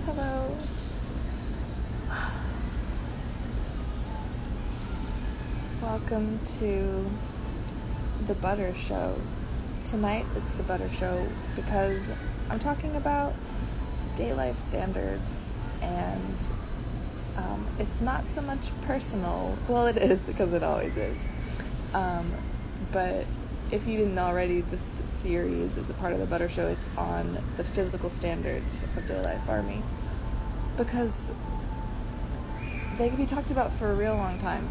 Hello. Welcome to the Butter Show. Tonight it's the Butter Show because I'm talking about DayLife standards, and it's not so much personal. Well, it is because it always is. But if you didn't already, this series is a part of the Butter Show. It's on the physical standards of DayLife Army because they can be talked about for a real long time.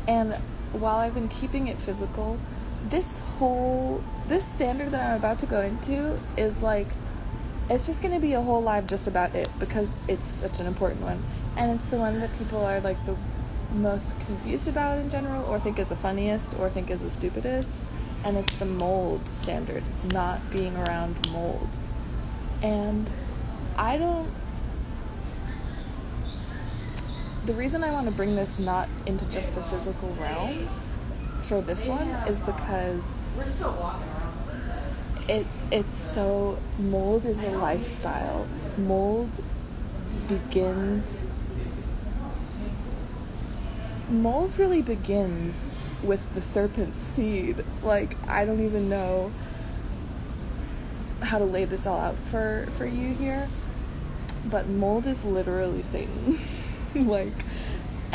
And while I've been keeping it physical, this standard that I'm about to go into is like, it's just going to be a whole live just about it because it's such an important one. And it's the one that people are like the most confused about in general, or think is the funniest, or think is the stupidest. And it's the mold standard, not being around mold. And the reason I want to bring this not into just the physical realm for this one is because we're still walking around. It's so, mold is a lifestyle. Mold really begins with the serpent seed. Like, I don't even know how to lay this all out for you here, but mold is literally Satan. And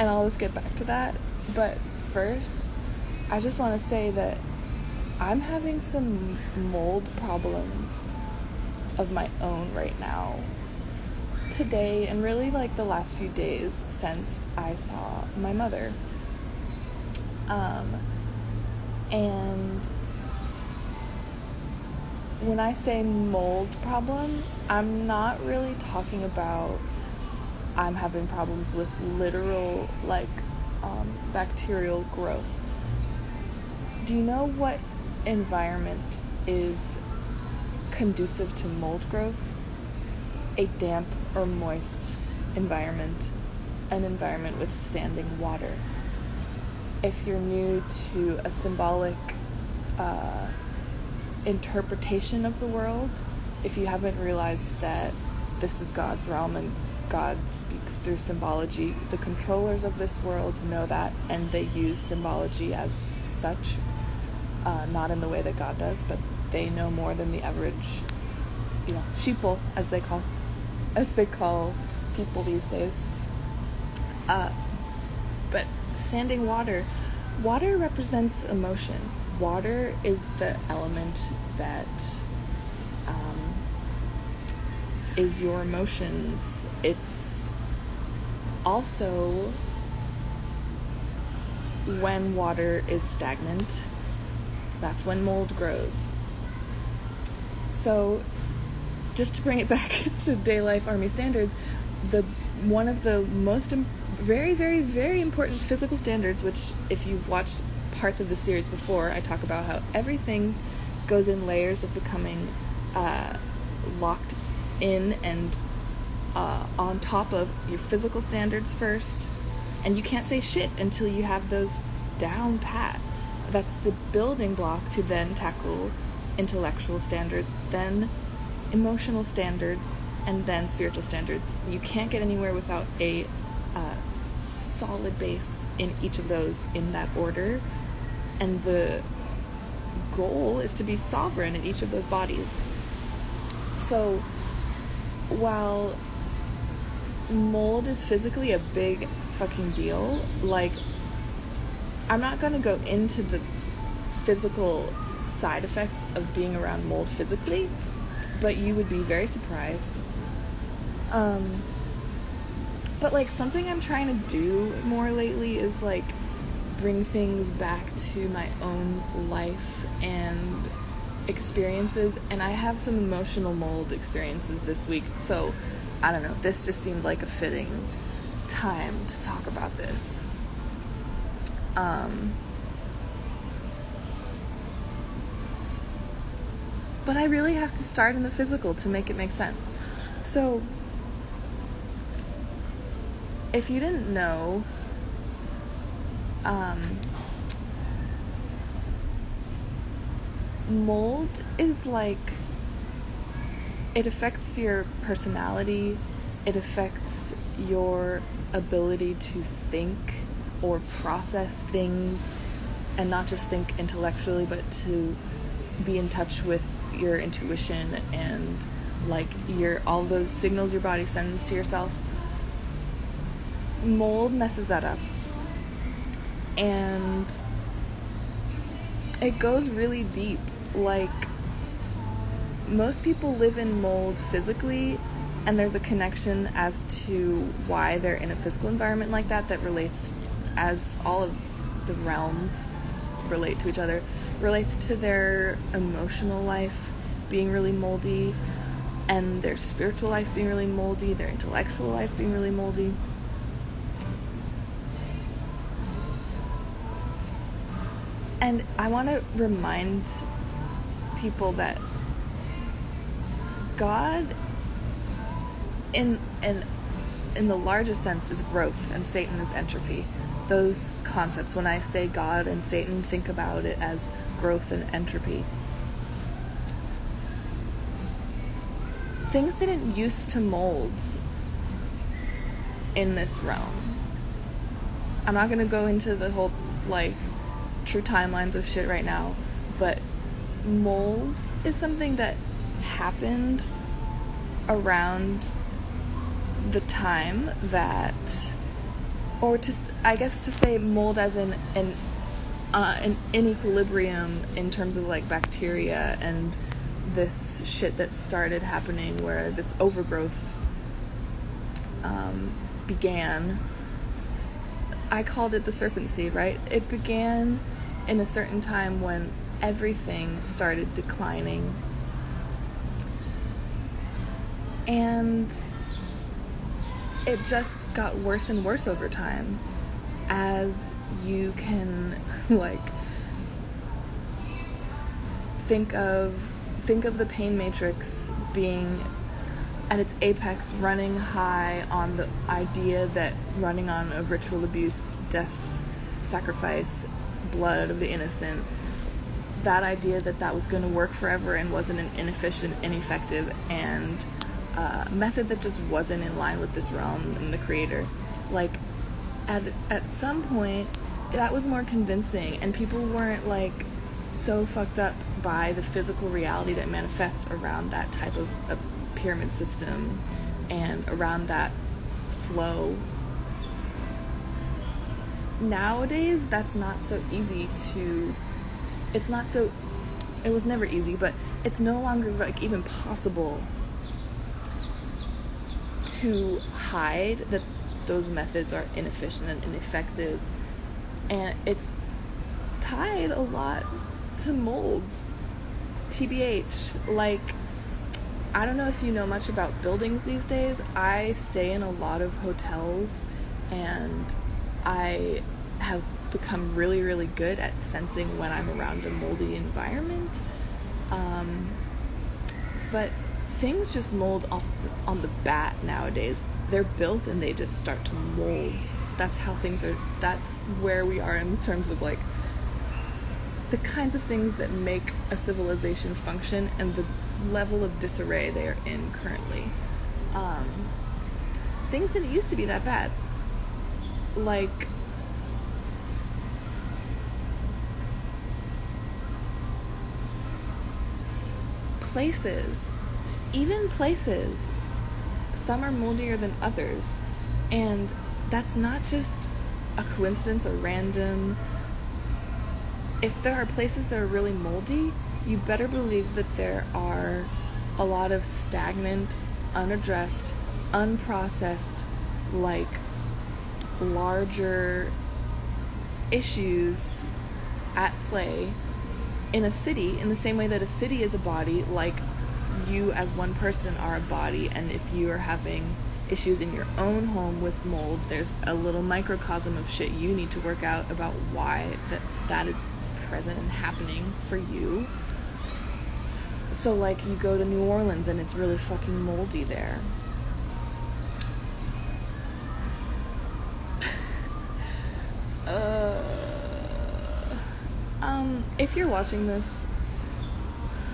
I'll just get back to that. But first, I just want to say that I'm having some mold problems of my own right now. Today, and really like the last few days since I saw my mother. And when I say mold problems, I'm not really talking about I'm having problems with literal, bacterial growth. Do you know what environment is conducive to mold growth? A damp or moist environment, an environment with standing water. If you're new to a symbolic interpretation of the world, if you haven't realized that this is God's realm and God speaks through symbology, the controllers of this world know that, and they use symbology as such, not in the way that God does, but they know more than the average, sheeple, as they call people these days. But standing water represents emotion. Water is the element that is your emotions. It's also, when water is stagnant, that's when mold grows. So, just to bring it back to DayLife Army standards, one of the most very, very, very important physical standards, which if you've watched parts of the series before, I talk about how everything goes in layers of becoming locked in and on top of your physical standards first, and you can't say shit until you have those down pat. That's the building block to then tackle intellectual standards, then emotional standards, and then spiritual standards. You can't get anywhere without a solid base in each of those in that order, and the goal is to be sovereign in each of those bodies. So while mold is physically a big fucking deal, I'm not going to go into the physical side effects of being around mold physically, but you would be very surprised. But something I'm trying to do more lately is bring things back to my own life and experiences, and I have some emotional mold experiences this week, so I don't know, this just seemed like a fitting time to talk about this. But I really have to start in the physical to make it make sense. So if you didn't know, mold is it affects your personality, it affects your ability to think or process things, and not just think intellectually, but to be in touch with your intuition and like all those signals your body sends to yourself. Mold messes that up, and it goes really deep. Like, most people live in mold physically, and there's a connection as to why they're in a physical environment like that relates, as all of the realms relate to each other, relates to their emotional life being really moldy, and their spiritual life being really moldy, their intellectual life being really moldy. And I want to remind people that God, in the largest sense, is growth, and Satan is entropy. Those concepts, when I say God and Satan, think about it as growth and entropy. Things didn't used to mold in this realm. I'm not going to go into the whole, like, true timelines of shit right now, but mold is something that happened around the time that, or to say mold as an inequilibrium in terms of like bacteria and this shit that started happening where this overgrowth began. I called it the serpent seed, right? It began in a certain time when everything started declining. And it just got worse and worse over time, as you can like think of the pain matrix being at its apex, running high on the idea that running on a ritual abuse, death, sacrifice, blood of the innocent, that idea that was going to work forever and wasn't an inefficient, ineffective, and method that just wasn't in line with this realm and the creator. Like, at some point, that was more convincing, and people weren't like so fucked up by the physical reality that manifests around that type of a pyramid system and around that flow. Nowadays, that's not so easy to, it was never easy, but it's no longer like even possible to hide that those methods are inefficient and ineffective. And it's tied a lot to molds. TBH, like, I don't know if you know much about buildings these days. I stay in a lot of hotels, and I have become really, really good at sensing when I'm around a moldy environment. But things just mold on the bat nowadays. They're built and they just start to mold. That's how things are. That's where we are in terms of like the kinds of things that make a civilization function and the level of disarray they are in currently. Things didn't used to be that bad. Like, places, some are moldier than others, and that's not just a coincidence or random. If there are places that are really moldy, you better believe that there are a lot of stagnant, unaddressed, unprocessed, like, larger issues at play in a city, in the same way that a city is a body. Like, you as one person are a body, and if you are having issues in your own home with mold, there's a little microcosm of shit you need to work out about why that is present and happening for you. So, like, you go to New Orleans and it's really fucking moldy there. If you're watching this,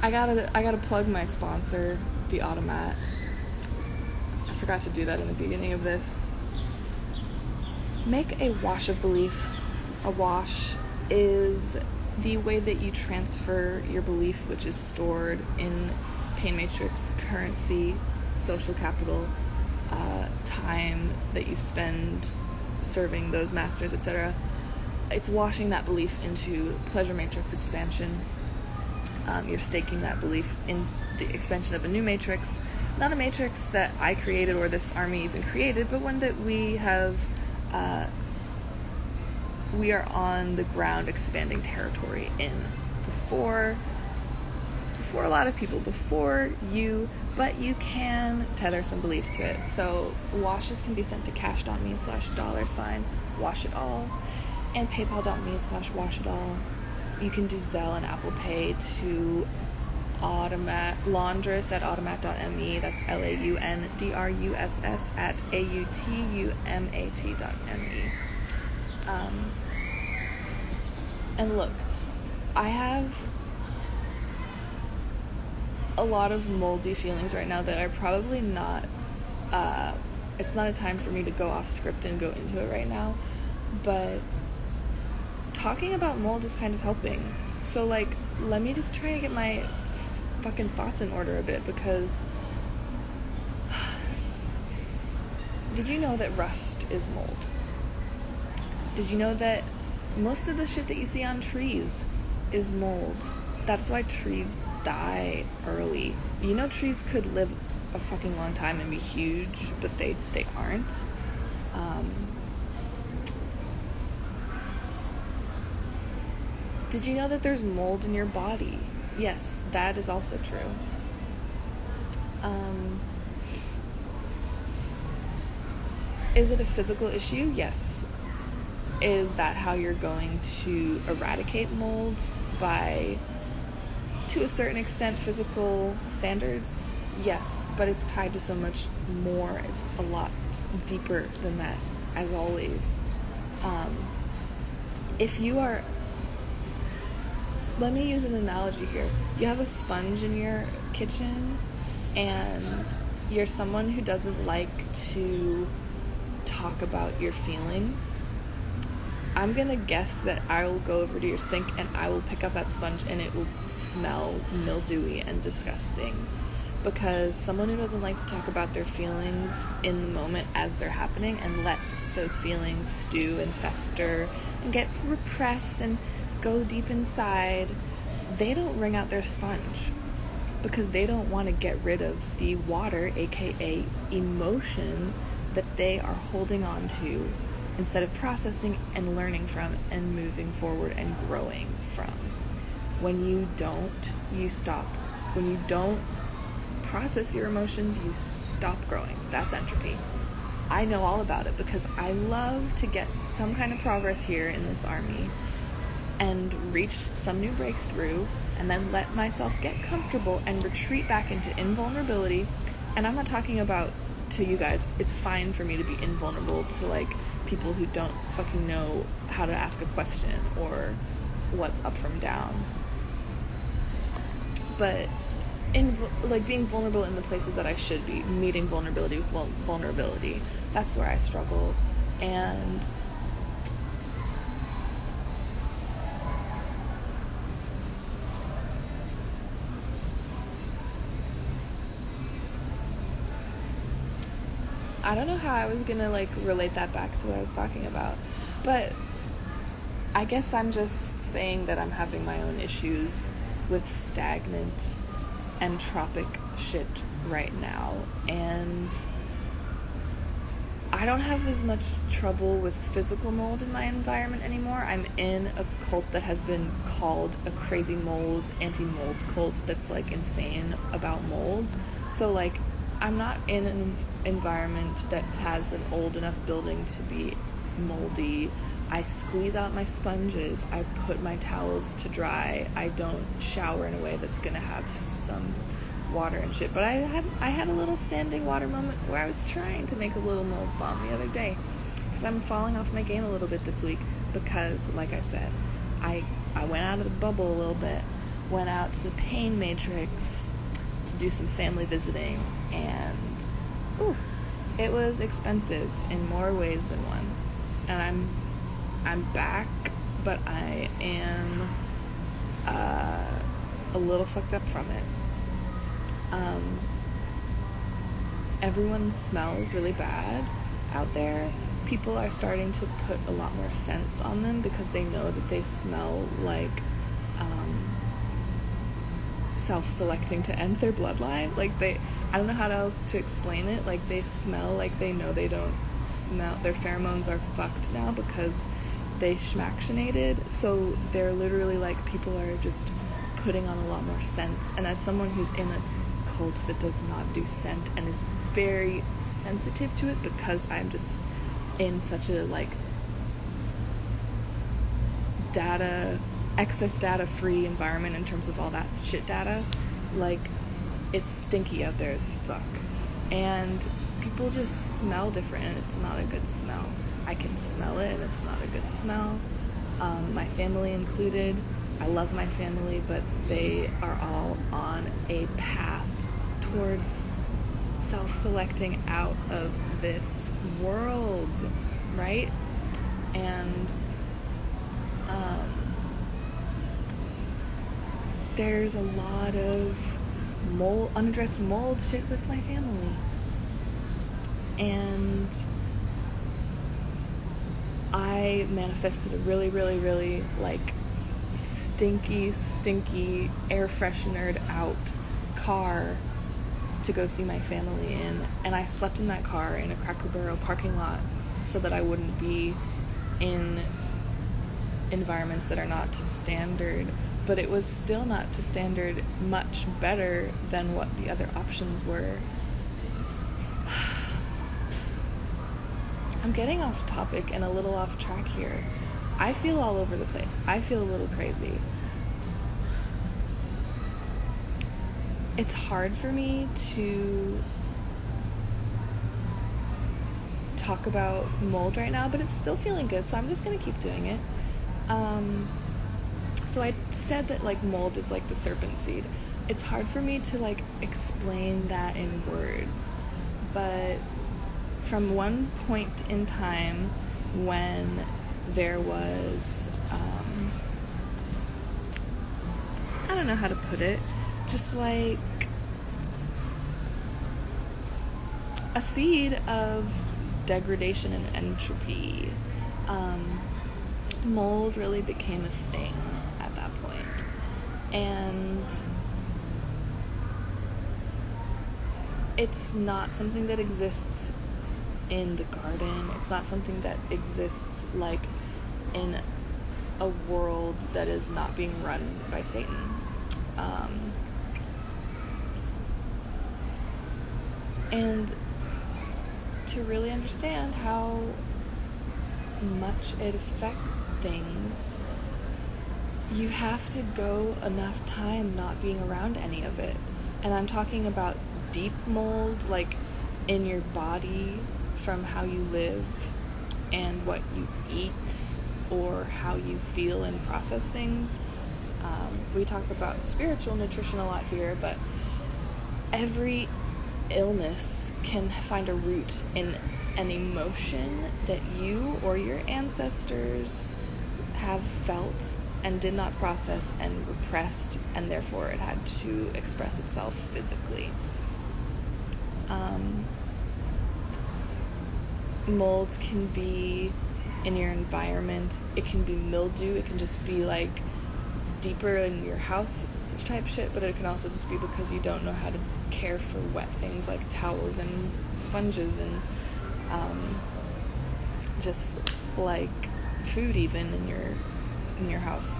I gotta plug my sponsor. the automat. I forgot to do that in the beginning of this. Make a wash of belief. A wash is the way that you transfer your belief, which is stored in pain matrix, currency, social capital, time that you spend serving those masters, etc. It's washing that belief into pleasure matrix expansion. You're staking that belief in the expansion of a new matrix, not a matrix that I created or this army even created, but one that we have. We are on the ground expanding territory in before a lot of people, before you, but you can tether some belief to it. So washes can be sent to cash.me/$washitall and paypal.me/washitall. You can do Zelle and applepay to laundruss at automat.me. That's LAUNDRUSS at AUTUMAT.me. And look, I have a lot of moldy feelings right now that are probably not, it's not a time for me to go off script and go into it right now, but talking about mold is kind of helping. So, like, let me just try to get my fucking thoughts in order a bit, because did you know that rust is mold? Did you know that most of the shit that you see on trees is mold? That's why trees die early. You know, trees could live a fucking long time and be huge, but they aren't. Did you know that there's mold in your body? Yes, that is also true. Is it a physical issue? Yes. Is that how you're going to eradicate mold? By, to a certain extent, physical standards? Yes, but it's tied to so much more. It's a lot deeper than that, as always. If you are, let me use an analogy here. You have a sponge in your kitchen, and you're someone who doesn't like to talk about your feelings. I'm gonna guess that I will go over to your sink and I will pick up that sponge and it will smell mildewy and disgusting, because someone who doesn't like to talk about their feelings in the moment as they're happening and lets those feelings stew and fester and get repressed and go deep inside, they don't wring out their sponge because they don't want to get rid of the water, aka emotion, that they are holding on to, instead of processing and learning from and moving forward and growing from. When you don't, you stop. When you don't process your emotions, you stop growing. That's entropy. I know all about it because I love to get some kind of progress here in this army and reach some new breakthrough and then let myself get comfortable and retreat back into invulnerability. And I'm not talking about to you guys, it's fine for me to be invulnerable to, like, people who don't fucking know how to ask a question or what's up from down. But being vulnerable in the places that I should be, meeting vulnerability with vulnerability, that's where I struggle. And I don't know how I was gonna, like, relate that back to what I was talking about, but I guess I'm just saying that I'm having my own issues with stagnant entropic shit right now, and I don't have as much trouble with physical mold in my environment anymore. I'm in a cult that has been called a crazy mold, anti-mold cult that's, like, insane about mold. So, like, I'm not in an environment that has an old enough building to be moldy. I squeeze out my sponges. I put my towels to dry. I don't shower in a way that's gonna have some water and shit. But I had a little standing water moment where I was trying to make a little mold bomb the other day, because I'm falling off my game a little bit this week because, like I said, I went out of the bubble a little bit, went out to the pain matrix, to do some family visiting, and it was expensive in more ways than one. And I'm back, but I am a little fucked up from it. Everyone smells really bad out there. People are starting to put a lot more scents on them because they know that they smell like self-selecting to end their bloodline. Like, I don't know how else to explain it. Like, they smell like they know they don't smell. Their pheromones are fucked now because they schmackinated. So they're literally like, people are just putting on a lot more scents. And as someone who's in a cult that does not do scent and is very sensitive to it because I'm just in such a like excess data free environment in terms of all that shit data, like, it's stinky out there as fuck, and people just smell different, and it's not a good smell. I can smell it, and it's not a good smell. My family included. I love my family, but they are all on a path towards self-selecting out of this world, right? And there's a lot of unaddressed mold shit with my family, and I manifested a really, really, really like stinky air freshenered out car to go see my family in, and I slept in that car in a Cracker Barrel parking lot so that I wouldn't be in environments that are not to standard. But it was still not to standard much better than what the other options were. I'm getting off topic and a little off track here. I feel all over the place. I feel a little crazy. It's hard for me to talk about mold right now, but it's still feeling good, so I'm just gonna keep doing it. So I said that like mold is like the serpent seed. It's hard for me to like explain that in words, but from one point in time when there was I don't know how to put it, just like a seed of degradation and entropy, mold really became a thing at that point. And it's not something that exists in the garden. It's not something that exists like in a world that is not being run by Satan. And to really understand how much it affects things, you have to go enough time not being around any of it. And I'm talking about deep mold, like in your body from how you live and what you eat or how you feel and process things. We talk about spiritual nutrition a lot here, but every illness can find a root in an emotion that you or your ancestors have felt and did not process and repressed, and therefore it had to express itself physically. Mold can be in your environment. It can be mildew. It can just be like deeper in your house type shit, but it can also just be because you don't know how to care for wet things like towels and sponges and just like food even in your house.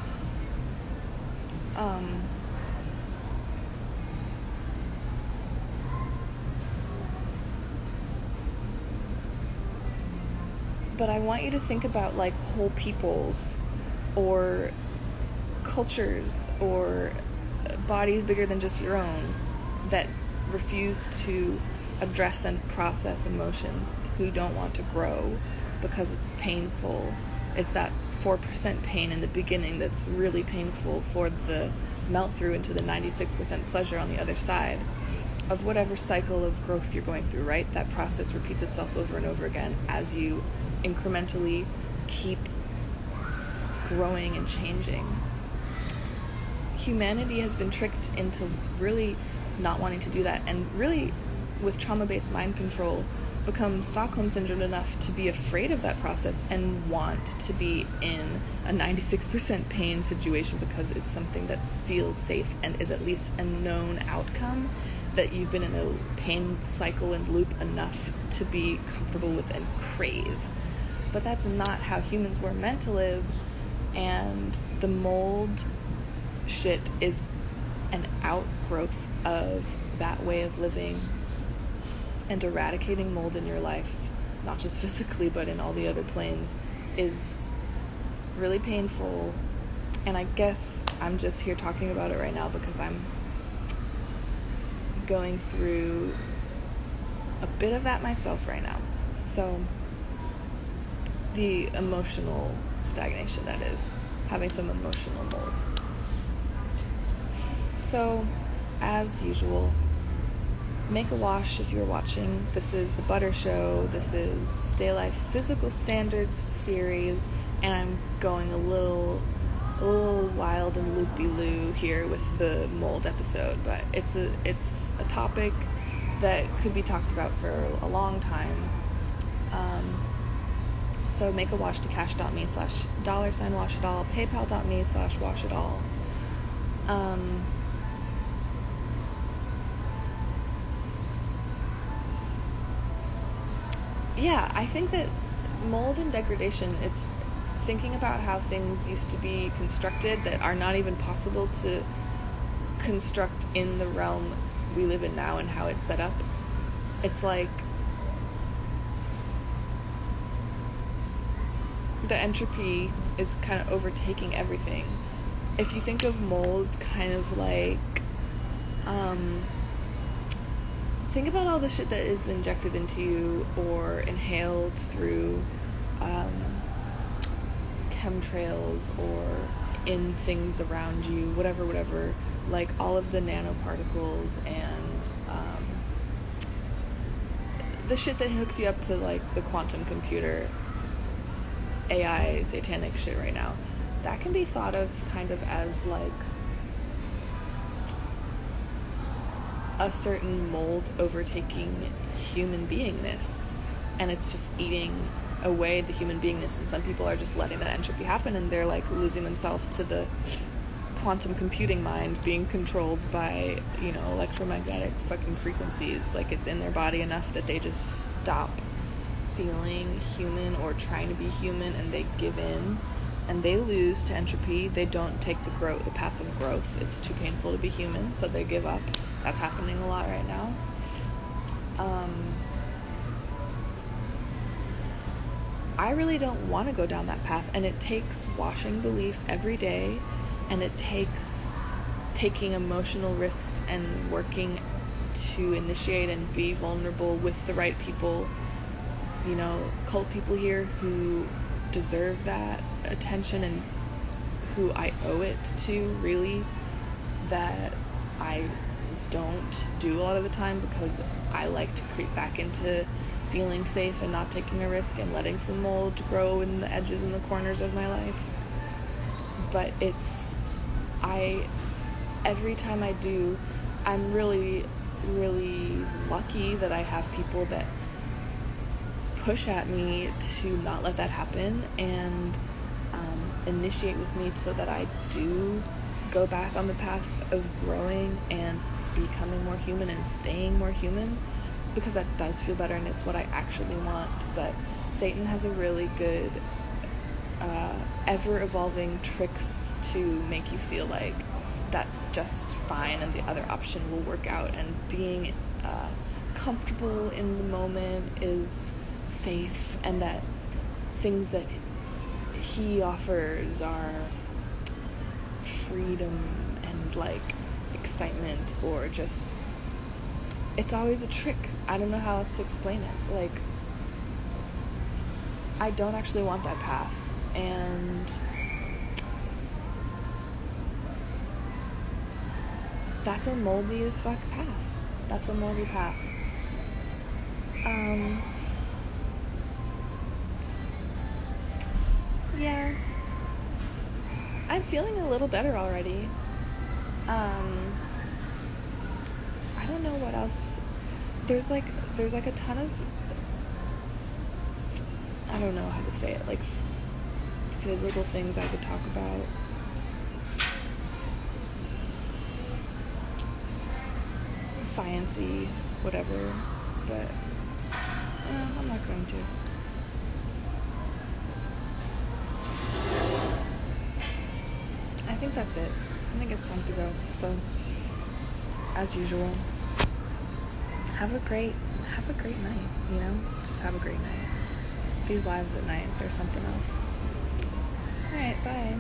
But I want you to think about like whole peoples or cultures or bodies bigger than just your own that refuse to address and process emotions, who don't want to grow because it's painful. It's that 4% pain in the beginning that's really painful for the melt through into the 96% pleasure on the other side of whatever cycle of growth you're going through, right? That process repeats itself over and over again as you incrementally keep growing and changing. Humanity has been tricked into really not wanting to do that, and really, with trauma-based mind control, become Stockholm syndrome enough to be afraid of that process and want to be in a 96% pain situation because it's something that feels safe and is at least a known outcome that you've been in a pain cycle and loop enough to be comfortable with and crave. But that's not how humans were meant to live, and the mold shit is an outgrowth of that way of living. And eradicating mold in your life, not just physically but in all the other planes, is really painful. And I guess I'm just here talking about it right now because I'm going through a bit of that myself right now. So the emotional stagnation, that is, having some emotional mold. So, as usual, make a wash if you're watching. This is the Butter Show. This is DayLife Physical Standards series, and I'm going a little wild and loopy-loo here with the mold episode, but it's a topic that could be talked about for a long time. So make a wash to cash.me/$washitall, paypal.me/washitall. Yeah, I think that mold and degradation, it's thinking about how things used to be constructed that are not even possible to construct in the realm we live in now and how it's set up. It's like the entropy is kind of overtaking everything. If you think of molds kind of like think about all the shit that is injected into you or inhaled through chemtrails or in things around you, whatever, like all of the nanoparticles and the shit that hooks you up to like the quantum computer, AI, satanic shit right now. That can be thought of kind of as like a certain mold overtaking human beingness, and it's just eating away the human beingness, and some people are just letting that entropy happen, and they're like losing themselves to the quantum computing mind being controlled by, you know, electromagnetic fucking frequencies. Like it's in their body enough that they just stop feeling human or trying to be human, and they give in and they lose to entropy. They don't take the path of growth. It's too painful to be human, so they give up. That's happening a lot right now. I really don't want to go down that path, and it takes washing belief every day, and it takes taking emotional risks and working to initiate and be vulnerable with the right people, you know, cult people here who deserve that attention and who I owe it to, really, that I don't do a lot of the time because I like to creep back into feeling safe and not taking a risk and letting some mold grow in the edges and the corners of my life. But every time I do, I'm really, really lucky that I have people that push at me to not let that happen and initiate with me so that I do go back on the path of growing and becoming more human and staying more human, because that does feel better and it's what I actually want. But Satan has a really good ever-evolving tricks to make you feel like that's just fine and the other option will work out, and being comfortable in the moment is safe, and that things that he offers are freedom and like excitement, or just, it's always a trick. I don't know how else to explain it. Like, I don't actually want that path, and that's a moldy as fuck path. That's a moldy path. Yeah. I'm feeling a little better already. I don't know what else. There's like a ton of, I don't know how to say it, like physical things I could talk about. Science-y, whatever, but I'm not going to. I think that's it. I think it's time to go. So, as usual, have a great night, you know? Just have a great night. These lives at night, they're something else. Alright, bye.